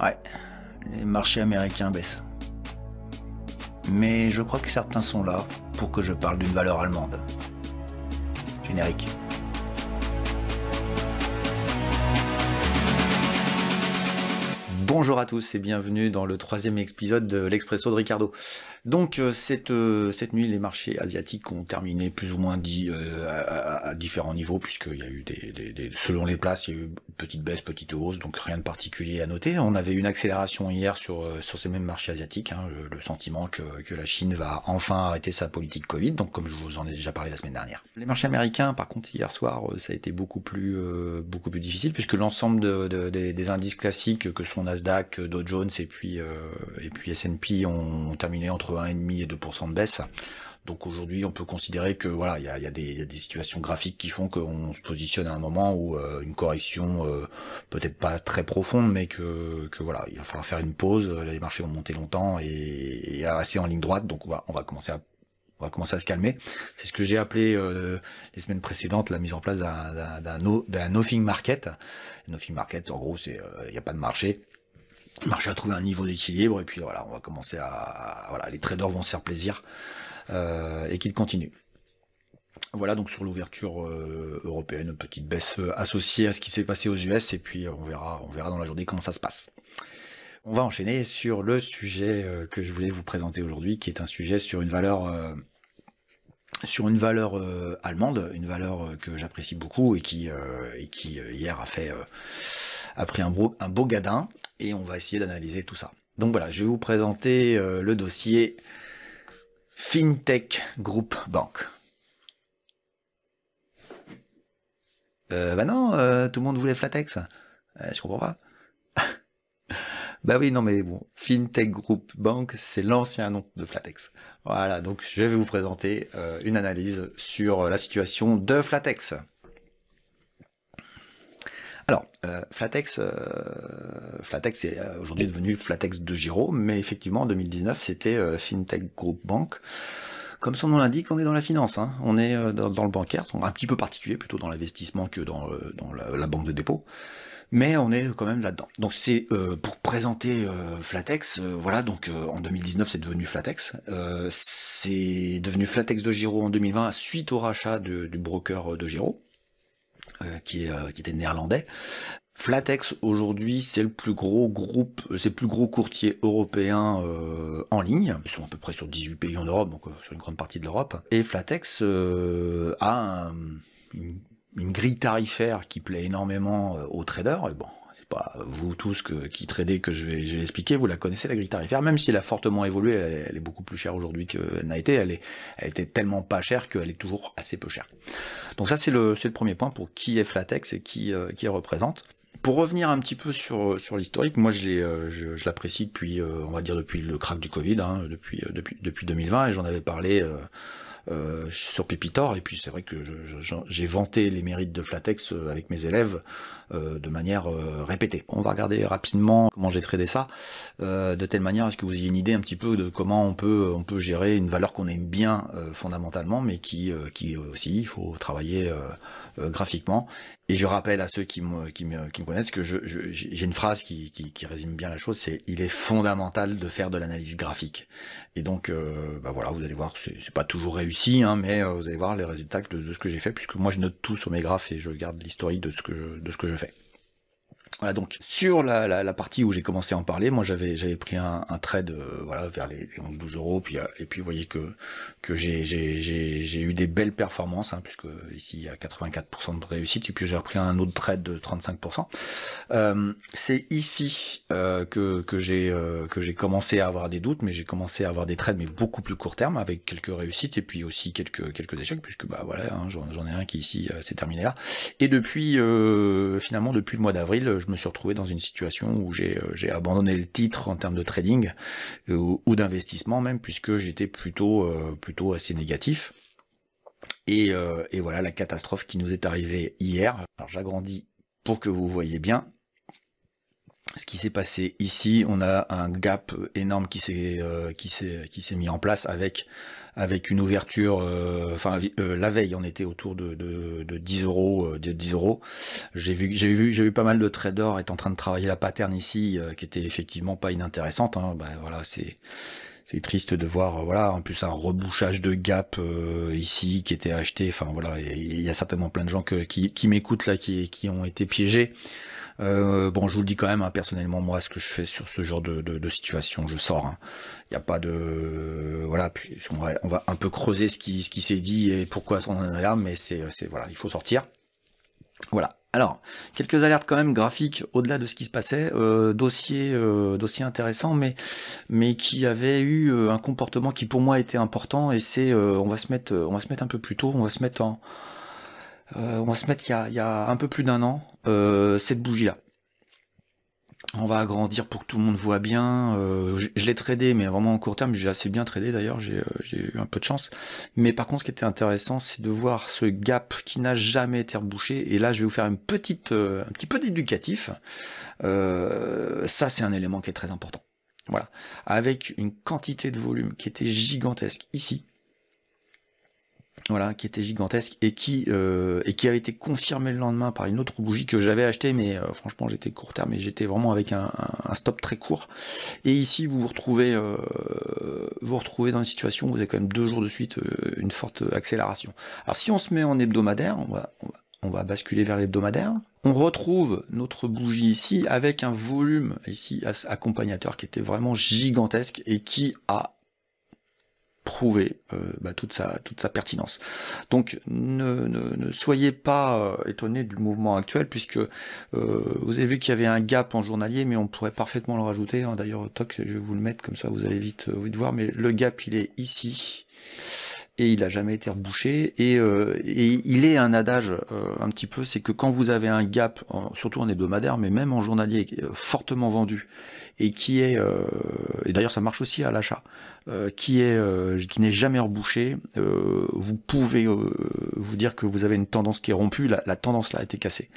Ouais, les marchés américains baissent. Mais je crois que certains sont là pour que je parle d'une valeur allemande. Générique. Bonjour à tous et bienvenue dans le 3e épisode de l'Expresso de Ricardo. Donc cette nuit, les marchés asiatiques ont terminé plus ou moins à différents niveaux, puisqu'il y a eu selon les places, il y a eu petite baisse, petite hausse, donc rien de particulier à noter. On avait une accélération hier sur ces mêmes marchés asiatiques, hein, le sentiment que la Chine va enfin arrêter sa politique Covid, donc comme je vous en ai déjà parlé la semaine dernière. Les marchés américains, par contre, hier soir, ça a été beaucoup plus difficile, puisque l'ensemble des indices classiques que sont Nasdaq, Dow Jones et puis S&P ont terminé entre 1,5 et 2% de baisse. Donc aujourd'hui, on peut considérer que voilà, il y a des situations graphiques qui font qu'on se positionne à un moment où une correction peut-être pas très profonde, mais que voilà, il va falloir faire une pause. Les marchés vont monter longtemps et assez en ligne droite, donc on va commencer à se calmer. C'est ce que j'ai appelé les semaines précédentes la mise en place d'un nothing market. Nothing market, en gros, c'est il n'y a pas de marché. Le marché a trouvé un niveau d'équilibre et puis voilà, on va commencer voilà, les traders vont se faire plaisir et qu'ils continuent. Voilà donc sur l'ouverture européenne, une petite baisse associée à ce qui s'est passé aux US et puis on verra dans la journée comment ça se passe. On va enchaîner sur le sujet que je voulais vous présenter aujourd'hui, qui est un sujet sur une valeur allemande, une valeur que j'apprécie beaucoup et qui hier a pris un beau gadin, et on va essayer d'analyser tout ça. Donc voilà, je vais vous présenter le dossier FinTech Group Bank. Bah non, tout le monde voulait Flatex. Je comprends pas. Bah oui, non mais bon, FinTech Group Bank, c'est l'ancien nom de Flatex. Voilà, donc je vais vous présenter une analyse sur la situation de Flatex. Alors, Flatex est aujourd'hui devenu Flatex de Giro, mais effectivement en 2019 c'était FinTech Group Bank. Comme son nom l'indique, on est dans la finance, hein. On est dans le bancaire, un petit peu particulier, plutôt dans l'investissement que dans la banque de dépôt. Mais on est quand même là-dedans. Donc c'est pour présenter Flatex, voilà, donc en 2019 c'est devenu Flatex. C'est devenu Flatex de Giro en 2020 suite au rachat du broker de Giro, qui était néerlandais. Flatex aujourd'hui c'est le plus gros groupe, c'est le plus gros courtier européen en ligne. Ils sont à peu près sur 18 pays en Europe, donc sur une grande partie de l'Europe. Et Flatex a une grille tarifaire qui plaît énormément aux traders. Et bon, c'est pas vous tous qui tradez que je vais l'expliquer, vous la connaissez la grille tarifaire, même si elle a fortement évolué, elle est beaucoup plus chère aujourd'hui qu'elle n'a été, elle était tellement pas chère qu'elle est toujours assez peu chère. Donc ça c'est le premier point pour qui est Flatex et qui elle représente. Pour revenir un petit peu sur l'historique, moi je l'apprécie depuis, on va dire depuis le crack du Covid, hein, depuis 2020, et j'en avais parlé sur Pépitor, et puis c'est vrai que j'ai vanté les mérites de Flatex avec mes élèves de manière répétée. On va regarder rapidement comment j'ai tradé ça, de telle manière à ce que vous ayez une idée un petit peu de comment on peut gérer une valeur qu'on aime bien fondamentalement, mais qui aussi il faut travailler graphiquement. Et je rappelle à ceux qui me connaissent que j'ai une phrase qui résume bien la chose, c'est il est fondamental de faire de l'analyse graphique. Et donc bah voilà, vous allez voir, c'est pas toujours réussi, hein, mais vous allez voir les résultats de ce que j'ai fait, puisque moi je note tout sur mes graphes et je garde l'historique de ce que je fais. Voilà, donc sur la partie où j'ai commencé à en parler, moi j'avais pris un trade voilà vers les 11-12 euros, et puis vous voyez que j'ai eu des belles performances, hein, puisque ici il y a 84% de réussite, et puis j'ai repris un autre trade de 35%. C'est ici que j'ai commencé à avoir des doutes, mais j'ai commencé à avoir des trades mais beaucoup plus court terme, avec quelques réussites et puis aussi quelques échecs, puisque bah voilà, hein, j'en ai un qui ici s'est terminé là. Et depuis finalement depuis le mois d'avril, je me suis retrouvé dans une situation où j'ai abandonné le titre en termes de trading ou d'investissement même, puisque j'étais plutôt assez négatif. Et voilà la catastrophe qui nous est arrivée hier. Alors j'agrandis pour que vous voyez bien ce qui s'est passé ici. On a un gap énorme qui s'est mis en place avec avec une ouverture, la veille, on était autour de 10 euros, 10 euros. J'ai vu pas mal de traders être en train de travailler la pattern ici, qui était effectivement pas inintéressante. Hein. Ben, voilà, c'est triste de voir, voilà, en plus un rebouchage de gap ici qui était acheté. Enfin voilà, il y a certainement plein de gens qui m'écoutent là, qui ont été piégés. Bon, je vous le dis quand même, hein, personnellement, moi, ce que je fais sur ce genre de situation, je sors. Hein. Il n'y a pas de, voilà. Puis on va un peu creuser ce qui s'est dit et pourquoi on en est là, mais c'est voilà, il faut sortir. Voilà. Alors, quelques alertes quand même graphiques au-delà de ce qui se passait, dossier intéressant, mais qui avait eu un comportement qui pour moi était important, et c'est on va se mettre un peu plus tôt, on va se mettre il y a un peu plus d'un an, cette bougie-là. On va agrandir pour que tout le monde voit bien. Je l'ai tradé, mais vraiment en court terme, j'ai assez bien tradé d'ailleurs, j'ai eu un peu de chance. Mais par contre, ce qui était intéressant, c'est de voir ce gap qui n'a jamais été rebouché. Et là, je vais vous faire un petit peu d'éducatif. Ça, c'est un élément qui est très important. Voilà. Avec une quantité de volume qui était gigantesque ici. Voilà, qui était gigantesque et qui a été confirmé le lendemain par une autre bougie que j'avais achetée, mais franchement j'étais court terme, mais j'étais vraiment avec un stop très court. Et ici vous vous retrouvez dans une situation où vous avez quand même 2 jours de suite une forte accélération. Alors si on se met en hebdomadaire, on va basculer vers l'hebdomadaire. On retrouve notre bougie ici avec un volume ici accompagnateur qui était vraiment gigantesque et qui a prouver toute sa pertinence. Donc ne soyez pas étonnés du mouvement actuel, puisque vous avez vu qu'il y avait un gap en journalier, mais on pourrait parfaitement le rajouter. Hein. D'ailleurs, toc, je vais vous le mettre comme ça, vous allez vite voir. Mais le gap, il est ici. Et il a jamais été rebouché, et il est un adage un petit peu, c'est que quand vous avez un gap, surtout en hebdomadaire, mais même en journalier, fortement vendu, et qui est, et d'ailleurs ça marche aussi à l'achat, qui n'est jamais rebouché, vous pouvez vous dire que vous avez une tendance qui est rompue, la tendance là a été cassée.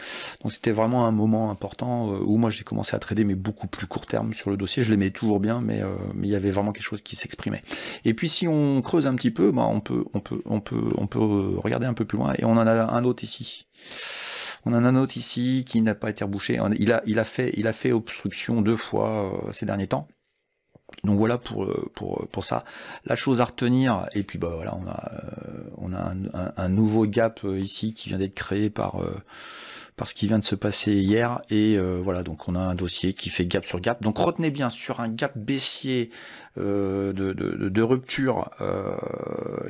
Donc c'était vraiment un moment important où moi j'ai commencé à trader, mais beaucoup plus court terme sur le dossier. Je l'aimais toujours bien, mais il y avait vraiment quelque chose qui s'exprimait. Et puis si on creuse un petit peu, on peut regarder un peu plus loin, et on en a un autre ici. On en a un autre ici qui n'a pas été rebouché. Il a fait obstruction 2 fois ces derniers temps. Donc voilà pour ça. La chose à retenir, et puis bah voilà, on a un nouveau gap ici qui vient d'être créé par ce qui vient de se passer hier, et voilà, donc on a un dossier qui fait gap sur gap. Donc retenez bien, sur un gap baissier de rupture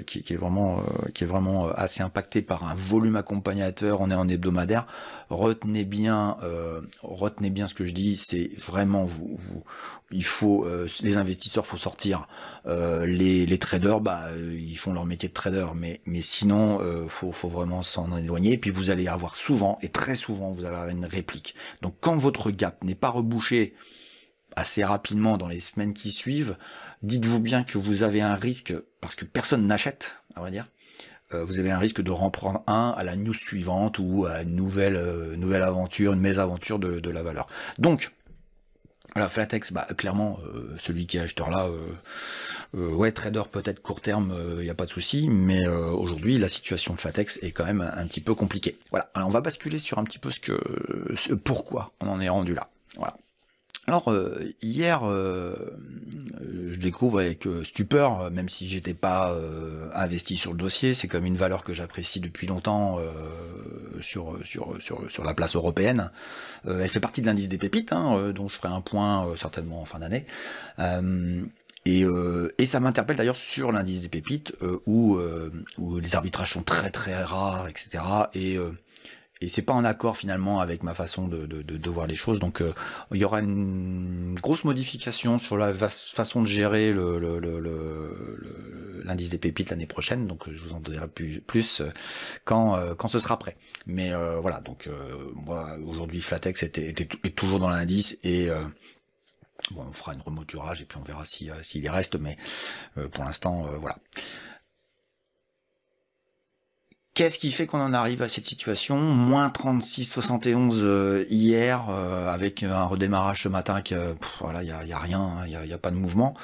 qui est vraiment assez impacté par un volume accompagnateur, on est en hebdomadaire. Retenez bien ce que je dis, c'est vraiment il faut les investisseurs, faut sortir, les traders, ils font leur métier de trader, mais sinon faut vraiment s'en éloigner. Et puis vous allez avoir souvent, et très souvent, vous allez avoir une réplique. Donc quand votre gap n'est pas rebouché assez rapidement dans les semaines qui suivent, dites-vous bien que vous avez un risque, parce que personne n'achète, à vrai dire. Vous avez un risque de reprendre un à la news suivante, ou à une nouvelle aventure, une mésaventure de la valeur. Donc voilà, Flatex, clairement, celui qui est acheteur là, ouais, trader peut-être court terme, il n'y a pas de souci, mais aujourd'hui, la situation de Flatex est quand même un petit peu compliquée. Voilà, alors on va basculer sur un petit peu pourquoi on en est rendu là. Voilà. Alors hier, je découvre avec stupeur, même si j'étais pas investi sur le dossier, c'est comme une valeur que j'apprécie depuis longtemps sur la place européenne. Elle fait partie de l'indice des pépites, dont je ferai un point certainement en fin d'année. Et ça m'interpelle d'ailleurs sur l'indice des pépites où les arbitrages sont très très rares, etc. Et c'est pas en accord finalement avec ma façon de voir les choses. Donc il y aura une grosse modification sur la façon de gérer l'indice des pépites l'année prochaine. Donc je vous en donnerai plus quand ce sera prêt. Mais voilà, donc moi aujourd'hui Flatex est toujours dans l'indice, et bon, on fera une remoturage et puis on verra s'il y reste, mais pour l'instant voilà. Qu'est-ce qui fait qu'on en arrive à cette situation? Moins 36,71 hier, avec un redémarrage ce matin voilà, il y a rien, hein, il y a pas de mouvement,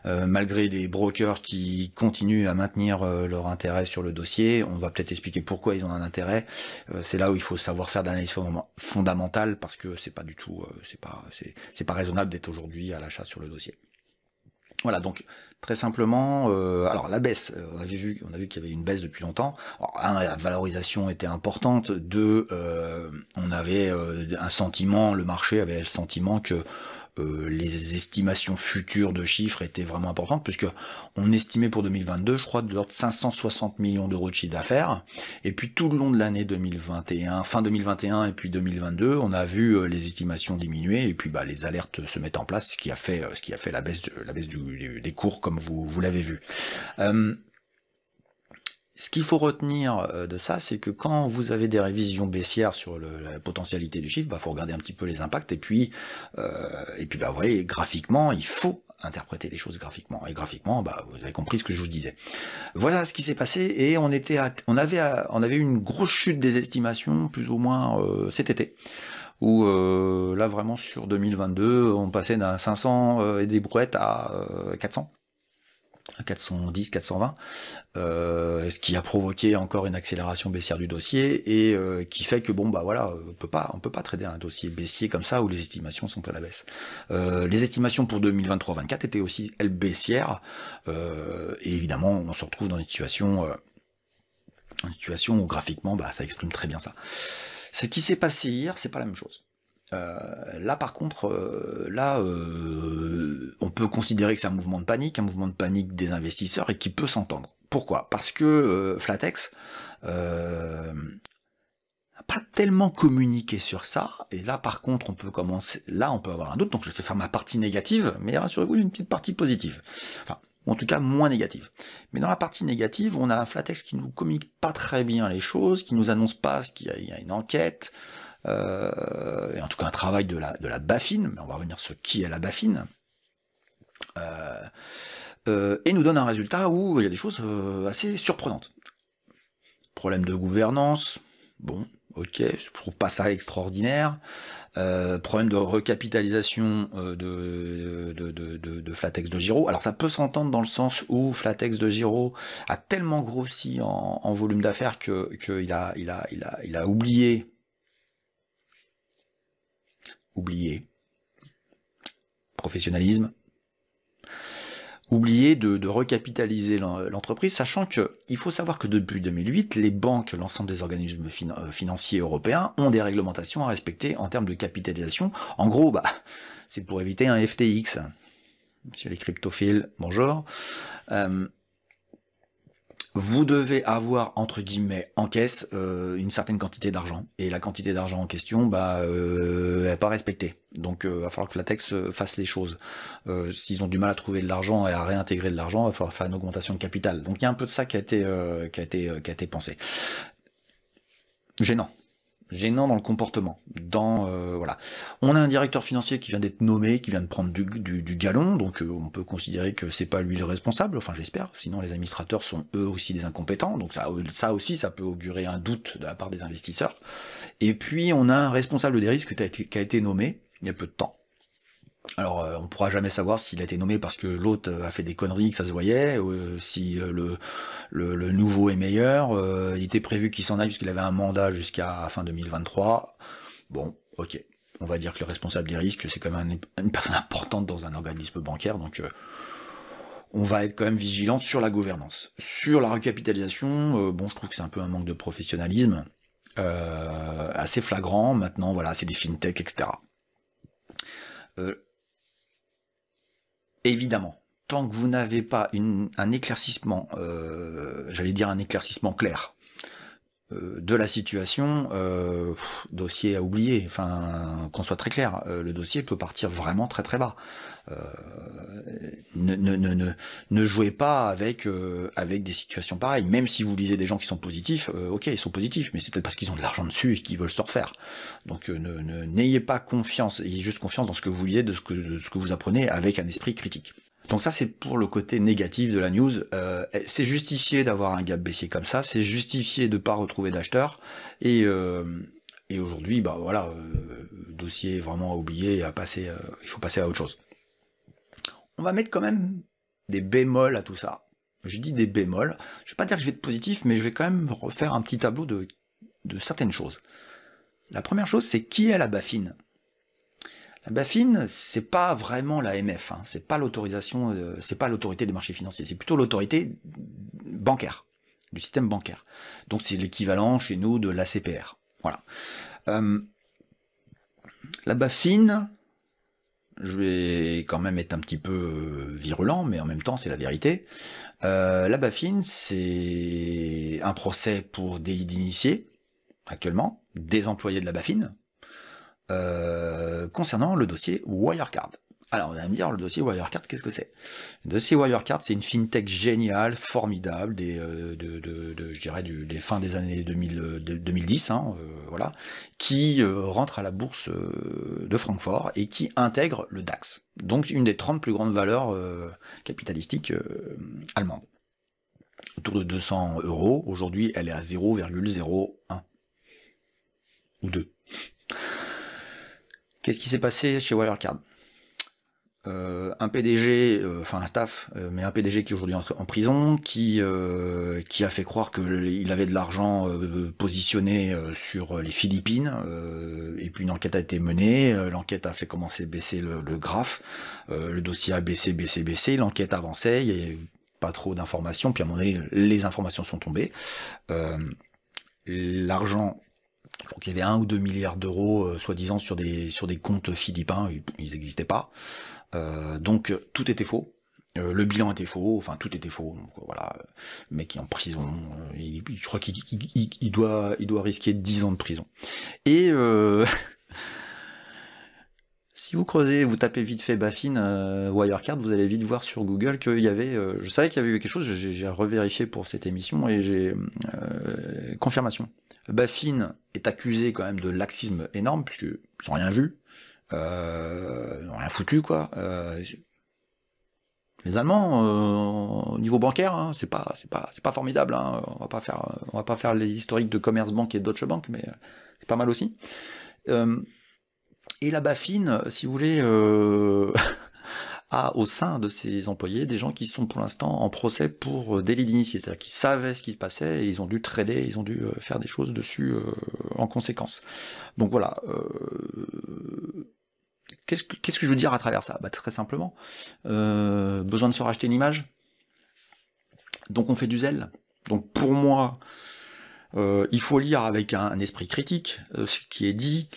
malgré des brokers qui continuent à maintenir leur intérêt sur le dossier. On va peut-être expliquer pourquoi ils ont un intérêt. C'est là où il faut savoir faire de l'analyse fondamentale, parce que c'est pas du tout, c'est pas raisonnable d'être aujourd'hui à l'achat sur le dossier. Voilà, donc très simplement, alors la baisse, on a vu qu'il y avait une baisse depuis longtemps. Alors, un, la valorisation était importante. Deux, on avait un sentiment, le marché avait le sentiment que les estimations futures de chiffres étaient vraiment importantes, puisque on estimait pour 2022, je crois, de l'ordre de 560 millions d'euros de chiffre d'affaires. Et puis tout le long de l'année 2021, fin 2021 et puis 2022, on a vu les estimations diminuer, et puis les alertes se mettent en place, ce qui a fait la baisse des cours, comme vous l'avez vu. Ce qu'il faut retenir de ça, c'est que quand vous avez des révisions baissières sur la potentialité du chiffre, faut regarder un petit peu les impacts, et puis vous voyez, graphiquement, il faut interpréter les choses graphiquement. Et graphiquement, vous avez compris ce que je vous disais. Voilà ce qui s'est passé, et on avait une grosse chute des estimations, plus ou moins cet été, où là vraiment sur 2022, on passait d'un 500 et des brouettes à 400. 410, 420, ce qui a provoqué encore une accélération baissière du dossier, et qui fait que voilà, on peut pas trader un dossier baissier comme ça où les estimations sont à la baisse. Les estimations pour 2023-24 étaient aussi elles baissières, et évidemment on se retrouve dans une situation où graphiquement ça exprime très bien ça. Ce qui s'est passé hier, c'est pas la même chose. Là par contre, on peut considérer que c'est un mouvement de panique des investisseurs, et qui peut s'entendre. Pourquoi? Parce que Flatex n'a pas tellement communiqué sur ça, et là par contre on peut avoir un doute, donc je vais faire ma partie négative, mais rassurez-vous, une petite partie positive. Enfin, ou en tout cas moins négative. Mais dans la partie négative, on a un Flatex qui nous communique pas très bien les choses, qui nous annonce pas qu'il y a une enquête, et en tout cas un travail de la BaFin, mais on va revenir sur qui est la BaFin, et nous donne un résultat où il y a des choses assez surprenantes. Problème de gouvernance, bon, ok, je trouve pas ça extraordinaire. Problème de recapitalisation de Flatex de Giraud. Alors ça peut s'entendre dans le sens où Flatex de Giraud a tellement grossi en volume d'affaires qu'il a oublié professionnalisme, oublié de recapitaliser l'entreprise, sachant que il faut savoir que depuis 2008, les banques, l'ensemble des organismes financiers européens ont des réglementations à respecter en termes de capitalisation. En gros, c'est pour éviter un FTX. Monsieur les cryptophiles, bonjour. Vous devez avoir, entre guillemets, en caisse, une certaine quantité d'argent. Et la quantité d'argent en question, elle n'est pas respectée. Donc, il va falloir que Flatex fasse les choses. S'ils ont du mal à trouver de l'argent et à réintégrer de l'argent, il va falloir faire une augmentation de capital. Donc, il y a un peu de ça qui a été pensé. Gênant dans le comportement. Voilà. On a un directeur financier qui vient d'être nommé, qui vient de prendre du galon, donc on peut considérer que c'est pas lui le responsable, enfin j'espère, sinon les administrateurs sont eux aussi des incompétents, donc ça aussi ça peut augurer un doute de la part des investisseurs. Et puis on a un responsable des risques qui a été nommé il y a peu de temps. Alors on pourra jamais savoir s'il a été nommé parce que l'autre a fait des conneries, que ça se voyait, si le nouveau est meilleur. Il était prévu qu'il s'en aille puisqu'il avait un mandat jusqu'à fin 2023. Bon, ok. On va dire que le responsable des risques, c'est quand même une personne importante dans un organisme bancaire, donc on va être quand même vigilant sur la gouvernance. Sur la recapitalisation, je trouve que c'est un peu un manque de professionnalisme, assez flagrant. Maintenant, voilà, c'est des fintech, etc. Évidemment, tant que vous n'avez pas un éclaircissement, j'allais dire un éclaircissement clair de la situation, dossier à oublier, enfin, qu'on soit très clair, le dossier peut partir vraiment très très bas. Ne jouez pas avec des situations pareilles, même si vous lisez des gens qui sont positifs, ok, ils sont positifs, mais c'est peut-être parce qu'ils ont de l'argent dessus et qu'ils veulent se refaire. Donc n'ayez pas confiance, ayez juste confiance dans ce que vous lisez, de ce que vous apprenez avec un esprit critique. Donc ça, c'est pour le côté négatif de la news. C'est justifié d'avoir un gap baissier comme ça, c'est justifié de ne pas retrouver d'acheteurs, et aujourd'hui, bah voilà, dossier vraiment à oublier, à passer, il faut passer à autre chose. On va mettre quand même des bémols à tout ça. Je dis des bémols, je vais pas dire que je vais être positif, mais je vais quand même refaire un petit tableau de certaines choses. La première chose, c'est qui est la BaFin? La BaFin, c'est pas vraiment la l'AMF, hein, c'est pas l'autorisation, c'est pas l'autorité des marchés financiers, c'est plutôt l'autorité bancaire, du système bancaire. Donc c'est l'équivalent chez nous de l'ACPR. Voilà. La BaFin, je vais quand même être un petit peu virulent, mais en même temps c'est la vérité. La BaFin, c'est un procès pour délit d'initié, actuellement, des employés de la BaFin, concernant le dossier Wirecard. Alors, vous allez me dire, le dossier Wirecard, qu'est-ce que c'est? Le dossier Wirecard, c'est une fintech géniale, formidable, je dirais des fins des années 2010, hein, voilà, qui rentre à la bourse de Francfort et qui intègre le DAX. Donc, une des 30 plus grandes valeurs capitalistiques allemandes. Autour de 200 €. Aujourd'hui, elle est à 0,01 ou 2. Qu'est-ce qui s'est passé chez Wirecard? Un PDG, enfin un staff, mais un PDG qui est aujourd'hui en prison, qui a fait croire qu'il avait de l'argent positionné sur les Philippines, et puis une enquête a été menée, l'enquête a fait commencer à baisser le graphe, le dossier a baissé, l'enquête avançait, il y avait pas trop d'informations, puis à un moment donné, les informations sont tombées. L'argent, je crois qu'il y avait 1 ou 2 milliards d'euros, soi-disant, sur des comptes philippins, ils n'existaient pas. Donc tout était faux, le bilan était faux, enfin tout était faux. Donc voilà, le mec est en prison, je crois qu'il doit risquer 10 ans de prison. Et si vous creusez, vous tapez vite fait BaFin Wirecard, vous allez vite voir sur Google qu'il y avait, je savais qu'il y avait eu quelque chose, j'ai revérifié pour cette émission et j'ai confirmation. BaFin est accusé quand même de laxisme énorme puisqu'ils n'ont rien vu. Ils n'ont rien foutu, quoi. Les Allemands, au niveau bancaire, hein, c'est pas formidable. Hein. On va pas faire les historiques de Commerzbank et Deutsche Bank, mais c'est pas mal aussi. Et la BaFin, si vous voulez, a au sein de ses employés des gens qui sont pour l'instant en procès pour délit d'initié, c'est-à-dire qu'ils savaient ce qui se passait et ils ont dû trader, ils ont dû faire des choses dessus en conséquence. Donc voilà. Qu'est-ce que je veux dire à travers ça? Bah, très simplement, besoin de se racheter une image, donc on fait du zèle. Donc pour moi, il faut lire avec un esprit critique ce qui est dit.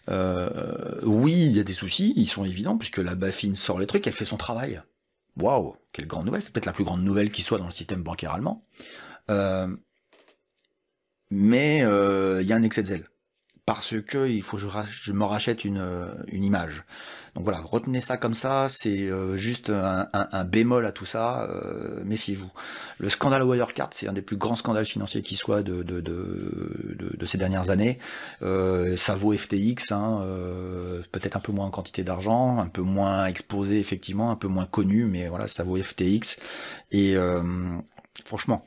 Oui, il y a des soucis, ils sont évidents, puisque la BaFin sort les trucs, elle fait son travail. Waouh, quelle grande nouvelle, c'est peut-être la plus grande nouvelle qui soit dans le système bancaire allemand. Mais il y a un excès de zèle. Parce que il faut que je me rachète une image. Donc voilà, retenez ça comme ça, c'est juste un bémol à tout ça, méfiez-vous. Le scandale Wirecard, c'est un des plus grands scandales financiers qui soit de ces dernières années. Ça vaut FTX, hein, peut-être un peu moins en quantité d'argent, un peu moins exposé effectivement, un peu moins connu, mais voilà, ça vaut FTX. Et franchement,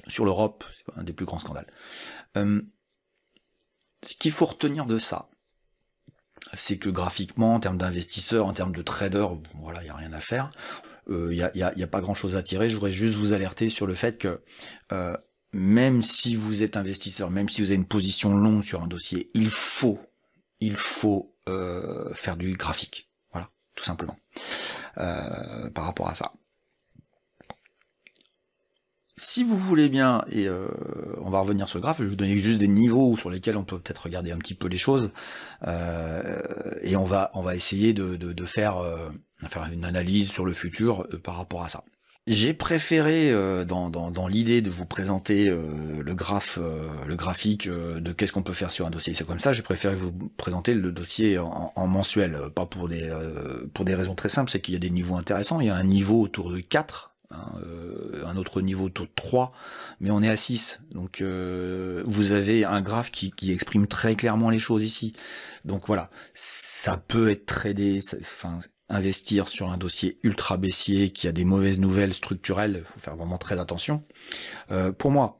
sur l'Europe, c'est un des plus grands scandales. Ce qu'il faut retenir de ça, c'est que graphiquement, en termes d'investisseurs, en termes de traders, voilà, il n'y a rien à faire. Il n'y a pas grand-chose à tirer. Je voudrais juste vous alerter sur le fait que même si vous êtes investisseur, même si vous avez une position longue sur un dossier, il faut faire du graphique. Voilà, tout simplement. Par rapport à ça. Si vous voulez bien, et on va revenir sur le graphe, je vais vous donner juste des niveaux sur lesquels on peut peut-être regarder un petit peu les choses, et on va essayer de faire une analyse sur le futur par rapport à ça. J'ai préféré, dans l'idée de vous présenter le graphique de qu'est-ce qu'on peut faire sur un dossier, c'est comme ça, j'ai préféré vous présenter le dossier en mensuel, pas pour des raisons très simples, c'est qu'il y a des niveaux intéressants, il y a un niveau autour de 4, un autre niveau autour de 3, mais on est à 6, donc vous avez un graphe qui exprime très clairement les choses ici, donc voilà, ça peut être tradé, enfin investir sur un dossier ultra baissier qui a des mauvaises nouvelles structurelles, il faut faire vraiment très attention. Pour moi,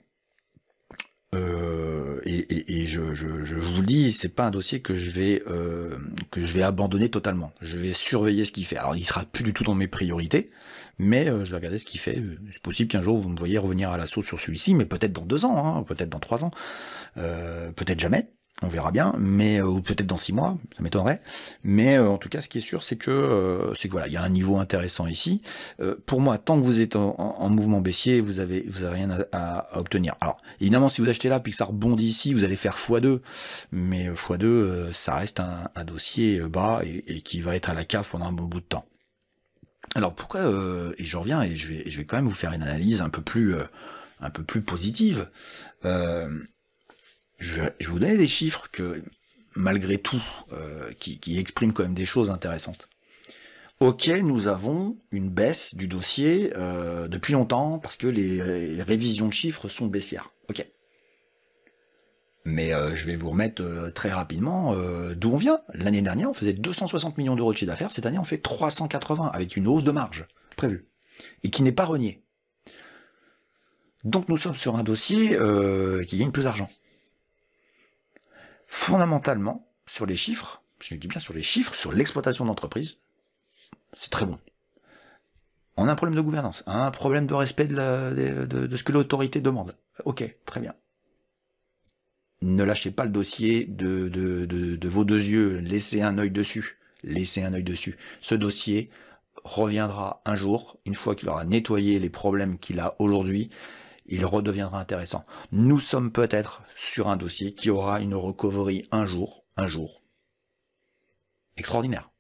et je vous le dis, c'est pas un dossier que je vais abandonner totalement. Je vais surveiller ce qu'il fait. Alors il sera plus du tout dans mes priorités, mais je vais regarder ce qu'il fait. C'est possible qu'un jour vous me voyez revenir à l'assaut sur celui-ci, mais peut-être dans 2 ans, hein, peut-être dans 3 ans, peut-être jamais. On verra bien, mais ou peut-être dans 6 mois, ça m'étonnerait. Mais en tout cas, ce qui est sûr, c'est que voilà, il y a un niveau intéressant ici. Pour moi, tant que vous êtes en mouvement baissier, vous avez rien à obtenir. Alors, évidemment, si vous achetez là puis que ça rebondit ici, vous allez faire x2, mais x2, ça reste un dossier bas et qui va être à la cave pendant un bon bout de temps. Alors pourquoi et je reviens et je vais quand même vous faire une analyse un peu plus positive. Je vais vous donner des chiffres que, malgré tout, qui expriment quand même des choses intéressantes. Ok, nous avons une baisse du dossier depuis longtemps, parce que les révisions de chiffres sont baissières. Ok. Mais je vais vous remettre très rapidement d'où on vient. L'année dernière, on faisait 260 millions d'euros de chiffre d'affaires. Cette année, on fait 380, avec une hausse de marge prévue, et qui n'est pas reniée. Donc nous sommes sur un dossier qui gagne plus d'argent. Fondamentalement, sur les chiffres, je dis bien sur les chiffres, sur l'exploitation d'entreprise, c'est très bon. On a un problème de gouvernance, un problème de respect de ce que l'autorité demande. Ok, très bien. Ne lâchez pas le dossier de vos 2 yeux, laissez un œil dessus. Laissez un œil dessus. Ce dossier reviendra un jour, une fois qu'il aura nettoyé les problèmes qu'il a aujourd'hui, il redeviendra intéressant. Nous sommes peut-être sur un dossier qui aura une recovery un jour. Extraordinaire.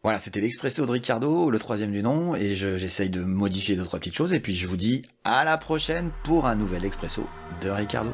Voilà, c'était l'Expresso de Ricardo, le 3e du nom, et j'essaye de modifier 2-3 petites choses, et puis je vous dis à la prochaine pour un nouvel Expresso de Ricardo.